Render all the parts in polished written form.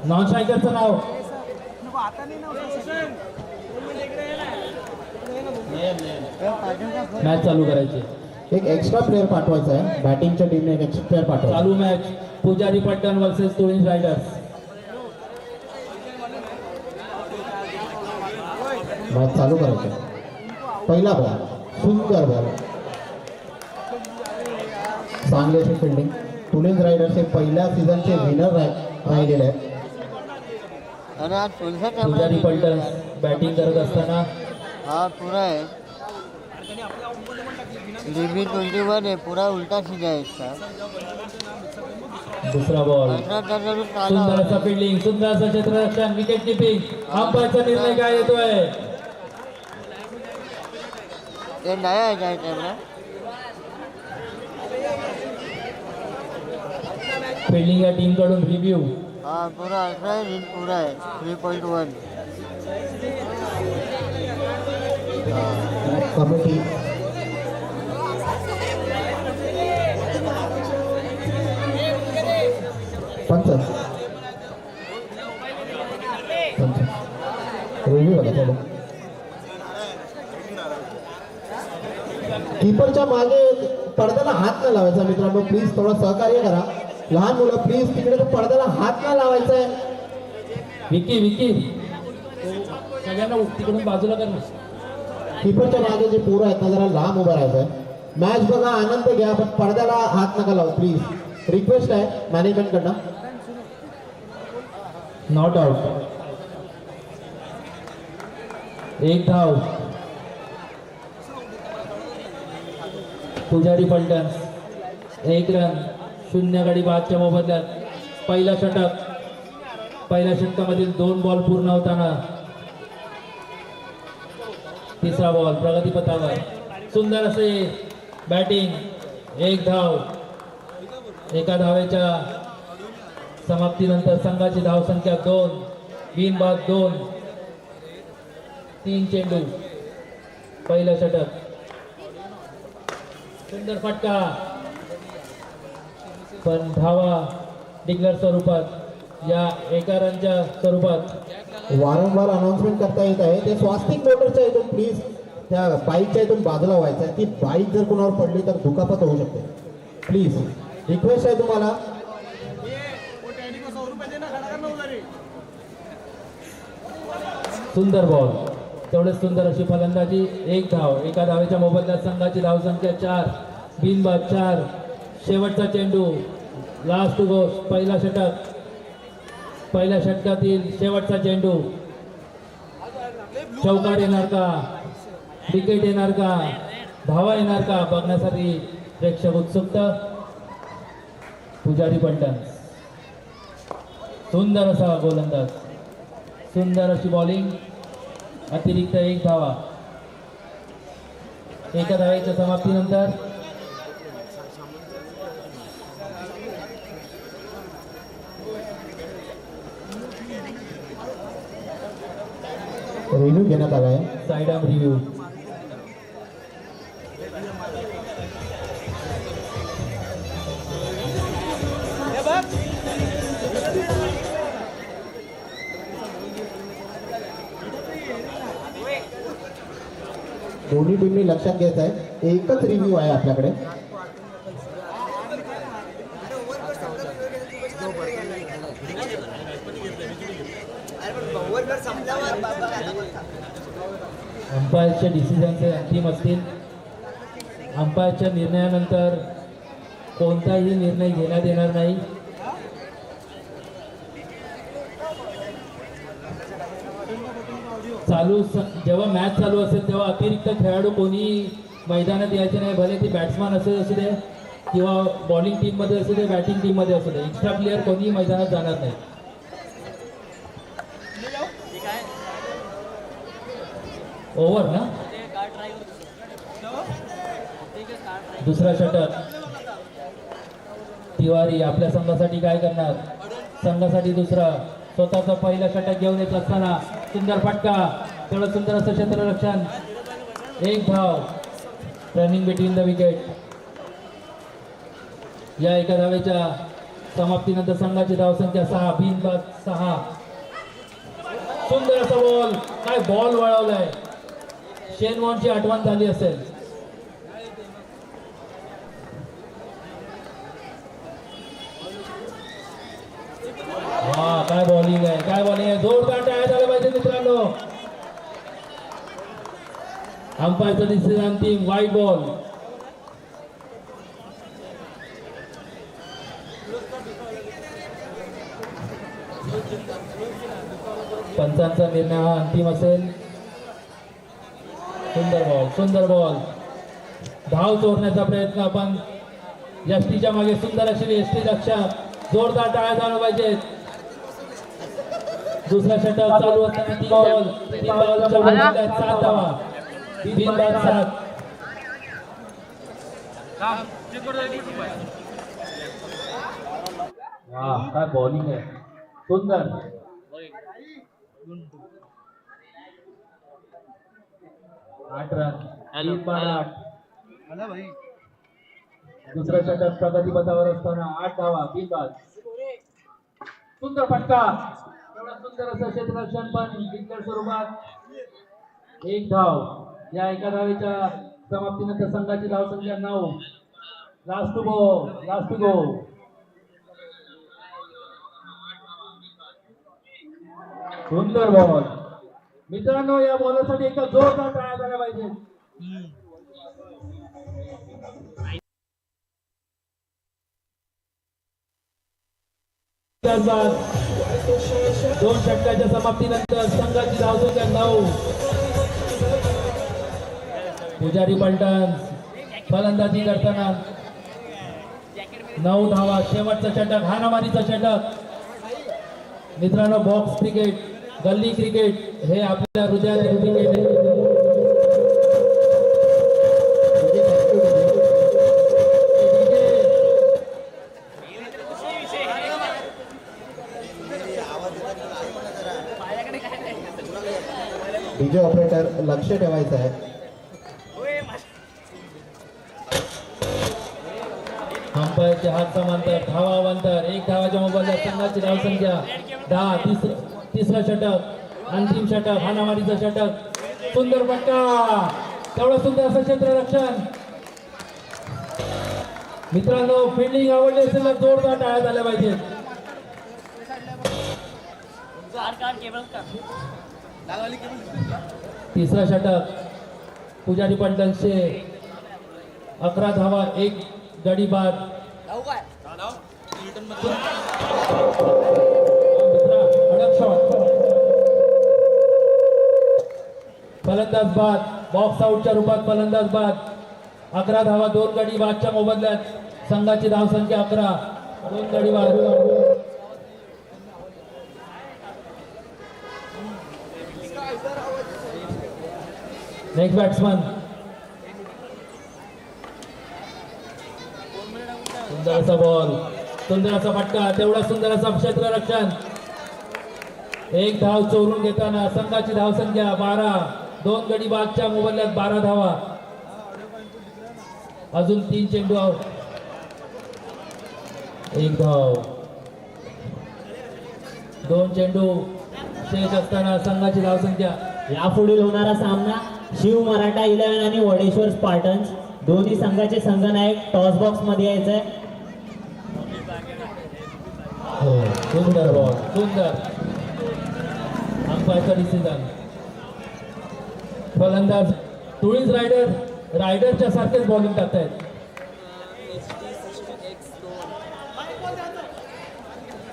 Non स्ट्रायकरचं नाव match चालू करायची. एक एक्स्ट्रा प्लेअर पाठवायचा आहे. बॅटिंगच्या टीमने एक एक्स्ट्रा प्लेअर पाठवा. चालू मॅच पुजारी पट्टण वर्सेस तुळींज रायडर्स. मॅच चालू करायचं. पहिला बॉल सुंदर बॉल, चांगली अशी फिल्डिंग. तुळींज रायडर्स हे पहिल्या सीझनचे विनर राहिलेले आहेत. पुजारी पट्टण बॅटिंग करत असताना हा पूरा है DB21 है, पूरा उल्टा सीधा है इसका. दुसरा बॉल काला सुंदर असा फिल्डिंग, सुंदर असं क्षेत्ररक्षण, विकेट किपिंग. अंपायरचा निर्णय काय येतोय? ये नया है क्या कैमरा? फिल्डिंग या टीम कडून रिव्ह्यू. हाँ पूरा 18 रन पूरा है 3.1. कमिटी रिव्ह्यू बघा थोडं. कीपरच्या मागे पडद्याला हात न लावायचा मित्रांनो, प्लीज थोडं सहकार्य करा. लहान मुलं प्लीज तिकडे तो पडद्याला हात न लावायचा आहे. विकी विकी सगळ्यांना तिकडून बाजूला कर. कीपरच्या मागे जे पोरं आहेत ना जरा लांब उभं राहायचं आहे. मॅच बघा, आनंद घ्या, पण पडद्याला हात नका लावू प्लीज. रिक्वेस्ट आहे मॅनेजमेंट कडनं. Not out. एक धाव. पुजारी पलटण 1 रन 0 गडी बादच्या मोबदल्यात. पहिला षटक, पहिल्या षटकामधील 2 बॉल पूर्ण होताना तिसरा बॉल प्रगतीपथावर. सुंदर असे बॅटिंग. 1 धाव. एका धावेच्या समाप्तीनंतर संघाची धावसंख्या 2. बिनबाद 2. 3 चेंडू. पहिलं षटक. सुंदर फटका, पण धावा डिक्लेअर स्वरूपात या एका रनच्या स्वरूपात. वारंवार अनाउन्समेंट करता येत आहे. ते स्वास्तिक मोटरच्या इथून प्लीज त्या बाईकच्या इथून बाजूला व्हायचं आहे. ती बाईक जर कोणावर पडली तर दुखापत होऊ शकते. प्लीज रिक्वेस्ट आहे तुम्हाला. सुंदर बॉल, तेवढेच सुंदर अशी फलंदाजी. 1 धाव. एका धावेच्या मोबदल्यात संघाची धावसंख्या 4. बिनबाद 4. शेवटचा चेंडू, लास्ट टू गो. पहिला षटक, पहिल्या षटकातील शेवटचा चेंडू. चौकार येणार का, विकेट येणार का, धावा येणार का, बघण्यासाठी प्रेक्षक उत्सुक. पुजारी पलटण सुंदर असा गोलंदाज, सुंदर अशी बॉलिंग. अतिरिक्त 1 धावा. एका धावेच्या समाप्तीनंतर रिव्ह्यू घेण्यात आला आहे. Side arm review. दोन्ही टीमनी लक्षात घ्यायचं आहे, एकच रिव्ह्यू आहे आपल्याकडे. अंपायरच्या डिसिजनचे अंतिम असतील. अंपायरच्या निर्णयानंतर कोणताही निर्णय घेण्यात येणार नाही. जेव्हा मॅच चालू असेल तेव्हा अतिरिक्त खेळाडू कोणी मैदानात यायचे नाही. भले ती बॅट्समॅन असू दे किंवा बॉलिंग टीममध्ये असू दे, बॅटिंग टीममध्ये असू दे, एक्स्ट्रा प्लेअर कोणीही मैदानात जाणार नाही. ओव्हर ना. दुसरा षटक. तिवारी आपल्या संघासाठी काय करणार, संघासाठी दुसरा. स्वतःचा पहिला षटक घेऊन येत असताना सुंदर फटका, तेवढं सुंदर असं क्षेत्ररक्षण. 1 धाव. Running between the wicket. या एका धावेच्या समाप्तीनंतर संघाची धावसंख्या 6 बिनबाद 6. सुंदर असा बॉल, काय बॉल वळवलाय. शेन वॉर्नची आठवण झाली असेल. हा काय बॉलिंग आहे, काय बॉलिंग आहे. जोरदार टाळ्या झाल्या पाहिजे मित्रांनो. अंपायरचा डिसिजन अंतिम, वाईट बॉल. पंचांचा निर्णय हा अंतिम असेल. सुंदर बॉल, सुंदर बॉल. धाव चोरण्याचा प्रयत्न, पण यष्टीच्या मागे सुंदर अशी यष्टी लक्षात. जोरदार टाळ्या झाल्या पाहिजेत. दुसरा षटक चालू असताना 3 बॉल 3 बॉलच्या बदल्यात 7 धावा. बिनबाद 7. वा काय बॉलिंग आहे, सुंदर. 8 रन, 3/8. दुसरा षटक प्रगतीपथावर असताना 8 धावा, बिनबाद. सुंदर फटका, एवढा सुंदर असं क्षेत्ररक्षण, पण बिनकर स्वरूपात 1 धाव. या एका धावेच्या समाप्तीनंतर संघाची धावसंख्या 9. Last two go, last two go. सुंदर बॉल मित्रांनो. या बॉलसाठी एका जोरदार टाळ्या झाल्या पाहिजे. दोन षटकाच्या समाप्तीनंतर संघाची धावसंख्या 9. पुजारी पलटण फलंदाजी करताना 9 धावा. शेवटचा षटक, हाणामारीचा षटक. मित्रांनो, बॉक्स क्रिकेट, गल्ली क्रिकेट हे आपल्या हृदयातील क्रिकेट आहे. डीजे ऑपरेटर लक्ष ठेवायचं आहे. अंपायरचे हात समांतर, धावा अंतर. 1 धावाच्या मोबाईलला संघाची धावसंख्या 10. तिसरा षटक, अंतिम षटक, हाणामारीचं षटक. सुंदर फटका, तेवढं सुंदर असं क्षेत्ररक्षण. मित्रांनो, फिल्डिंग आवडली असेल तर जोरदार टाळ्या झाल्या पाहिजेत. तिसरा षटक, पुजारी पलटणचे 11 धावा, 1 गडी बाद. फलंदाज बाद, बॉक्स आउटच्या रूपात फलंदाज बाद. 11 धावा, 2 गडी बादच्या मोबदल्यात संघाची धावसंख्या 11. 2 गडी बाद. Next batsman. सुंदर असा बॉल, सुंदर असा फटका, तेवढा सुंदर असा क्षेत्ररक्षण. 1 धाव चोरून घेताना संघाची धावसंख्या 12. 2 गडी बादच्या मोबदल्यात 12 धावा. अजून 3 चेंडू आउट. 1 धाव. 2 चेंडू शेष असताना संघाची धावसंख्या. यापुढील होणारा सामना शिव मराठा 11 आणि वडेश्वर स्पार्टन्स. दोन्ही संघाचे संघनायक टॉस बॉक्स मध्ये यायचंय. हो, सुंदर बॉल, सुंदर. अंपायरचा डिसिजन. फलंदाज तुळीज रायडरच्या सारखेच बॉलिंग करतायत.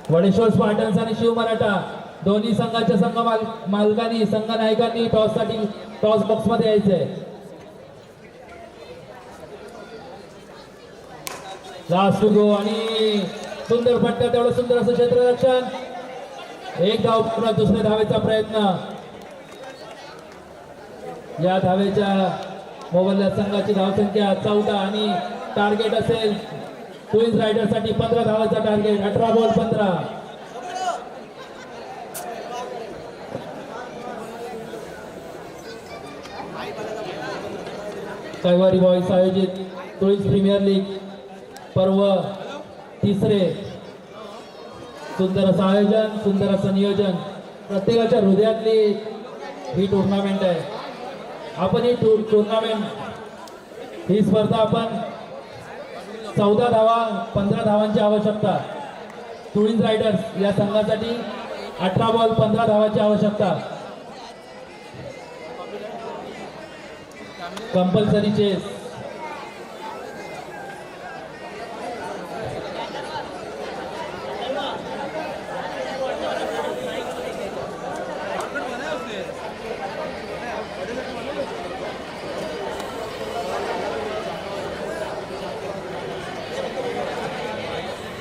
वडेश्वर स्पार्टन्स आणि शिव मराठा दोन्ही संघाच्या मालकांनी, संघनायकांनी टॉस बॉक्स मध्ये यायचंय. लास्ट टू गो आणि सुंदर फटका, तेवढं सुंदर असं क्षेत्ररक्षण. 1 धाव पुन्हा दुसऱ्या धावेचा प्रयत्न. या धावेच्या मोबदल्यात संघाची धावसंख्या 14 आणि टार्गेट असेल क्वीन्स रायडरसाठी 15 धावाचा टार्गेट. 18 बॉल 15. कैवारी बॉईज आयोजित तुळीज प्रीमियर लीग पर्व 3 सुंदर असं आयोजन, सुंदर असं नियोजन, प्रत्येकाच्या हृदयातली ही टुर्नामेंट आहे. आपण ही टुर्नामेंट, ही स्पर्धा आपण 14 धावा 15 धावांची आवश्यकता. ट्विन्स रायडर्स या संघासाठी 18 बॉल 15 धावांची आवश्यकता. Compulsory chess.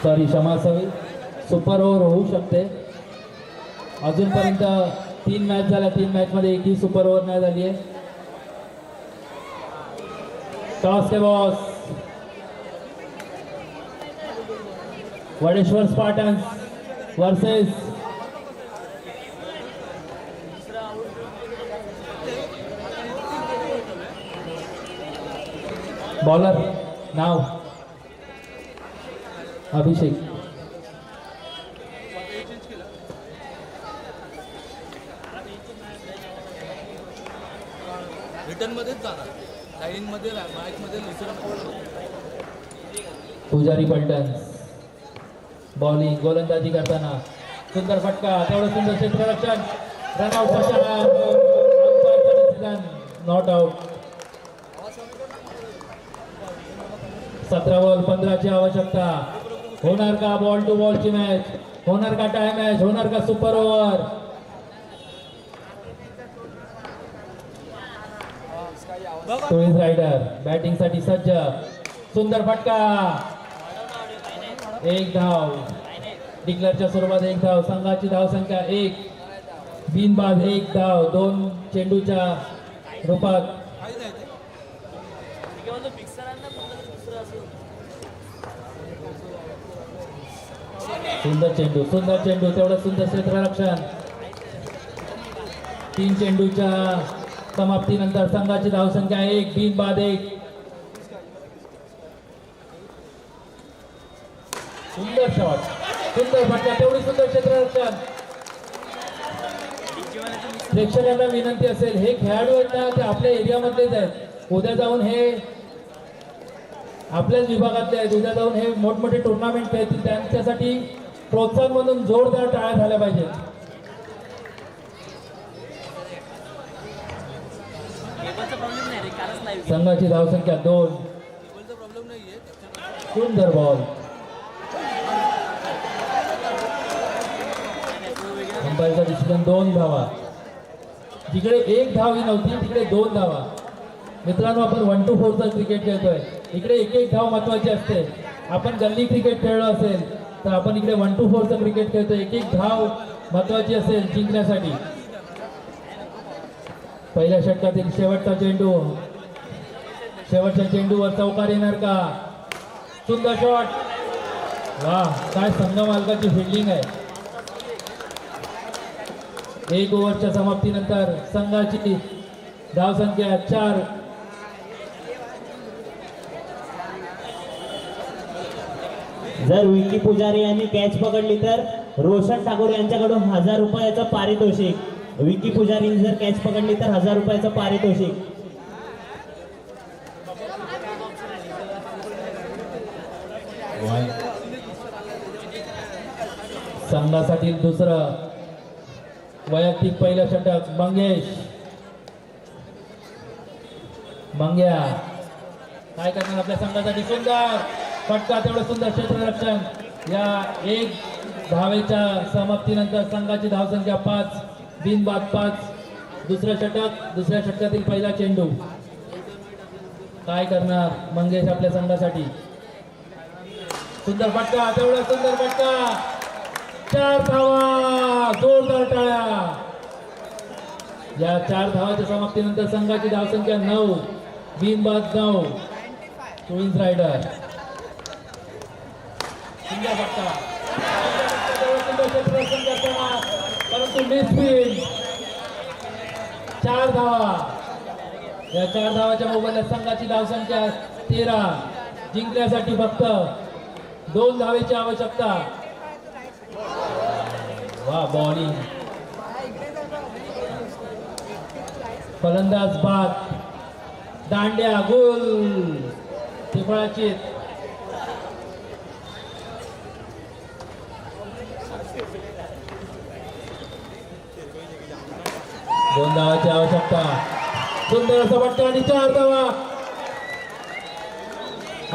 सॉरी, क्षमा असावी. सुपर ओव्हर होऊ शकते. अजूनपर्यंत 3 मॅच झाल्या, 3 मॅचमध्ये एकही सुपर ओव्हर नाही झाली आहे. टॉस के boss. Vadeshwar Spartans versus bowler नाव अभिषेक. रिटर्न मध्येच जाणार, लाईन मध्ये मॅच मध्ये पुजारी पलटन बॉलिंग, गोलंदाजी करताना सुंदर फटका, तेवढं सुंदर क्षेत्ररक्षण, रनआउट, नॉट आउट. 17 बॉल 15 ची आवश्यकता. होणार का बॉल टू बॉल ची मॅच? होणार का टाइम मॅच? होणार का super over? Twins rider batting साठी सज्ज. सुंदर फटका, 1 धाव. डिक्लेअरच्या स्वरूपात 1 धाव. संघाची धाव संख्या 1. बिनबाद 1 धाव 2 चेंडूच्या रूपात. सुंदर चेंडू, सुंदर चेंडू, तेवढं सुंदर क्षेत्ररक्षण. 3 चेंडूच्या समाप्तीनंतर संघाची धावसंख्या 1. बिनबाद 1. सुंदर शॉट, सुंदर फटका, तेवढी सुंदर क्षेत्ररक्षण. प्रेक्षकांना विनंती असेल, हे खेळाडू आहेत ना, ते आपल्या एरियामधलेच आहेत. उद्या जाऊन हे आपल्याच विभागातले आहेत. उद्या जाऊन हे मोठमोठे टुर्नामेंट खेळतील. त्यांच्यासाठी प्रोत्साहन म्हणून जोरदार टाळ्या झाल्या पाहिजेत. संघाची धावसंख्या 2. सुंदर बॉल. अंपायरचा डिसिजन 2 धावा. जिकडे 1 धाव ही नव्हती, तिकडे 2 धावा. मित्रांनो, आपण 1 to 4 चा क्रिकेट खेळतोय. इकडे 1-1 धाव महत्वाची असते. आपण गल्ली क्रिकेट खेळलो असेल तर आपण इकडे 1 to 4 चा क्रिकेट खेळतोय. 1-1 धाव महत्वाची असेल जिंकण्यासाठी. पहिल्या षटकातील शेवटचा चेंडू. शेवटच्या चेंडूवर चौकार येणार का? सुंदर शॉट. वाह, काय संघ मालकाची फिल्डिंग आहे. 1 ओव्हरच्या समाप्तीनंतर संघाची धावसंख्या 4. जर विकी पुजारी यांनी कॅच पकडली तर रोशन ठाकूर यांच्याकडून 1000 रुपयाचं पारितोषिक. विकी पुजारी जर कॅच पकडली तर 1000 रुपयाचं पारितोषिक. संघासाठी दुसरं वैयक्तिक पहिलं षटक. मंग्या काय करणार आपल्या संघासाठी? सुंदर फटका, तेवढं सुंदर क्षेत्ररक्षण. या 1 धावेच्या समाप्तीनंतर संघाची धावसंख्या 5. बिनबाद 5. दुसरं षटक, दुसऱ्या षटकातील पहिला चेंडू. काय करणार मंगेश आपल्या संघासाठी? सुंदर फटका, तेवढा सुंदर फटका. 4 धावा, जोरदार टाळ्या. या 4 धावाच्या समाप्तीनंतर संघाची धावसंख्या 9. बिनबाद 9. Twins rider. सुंदर फटका, सुंदर क्षेत्ररक्षण करताना, परंतु मिसफील्ड. 4 धावा. या 4 धावाच्या मोबदल्यात संघाची धावसंख्या 13. जिंकण्यासाठी फक्त 2 धावेची आवश्यकता. वा बॉलिंग. फलंदाज बाद. दांड्या गोल. त्रिफळाची. दोन धावाची आवश्यकता. सुंदर असा फटका आणि 4 धावा.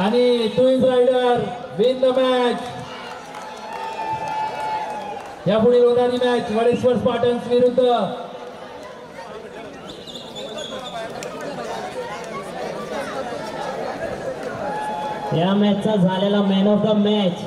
आणि twins rider win the match. यापुढील होणारी मॅच वडेश्वर स्पार्टन्स विरुद्ध या मॅचचा झालेला मॅन ऑफ द मॅच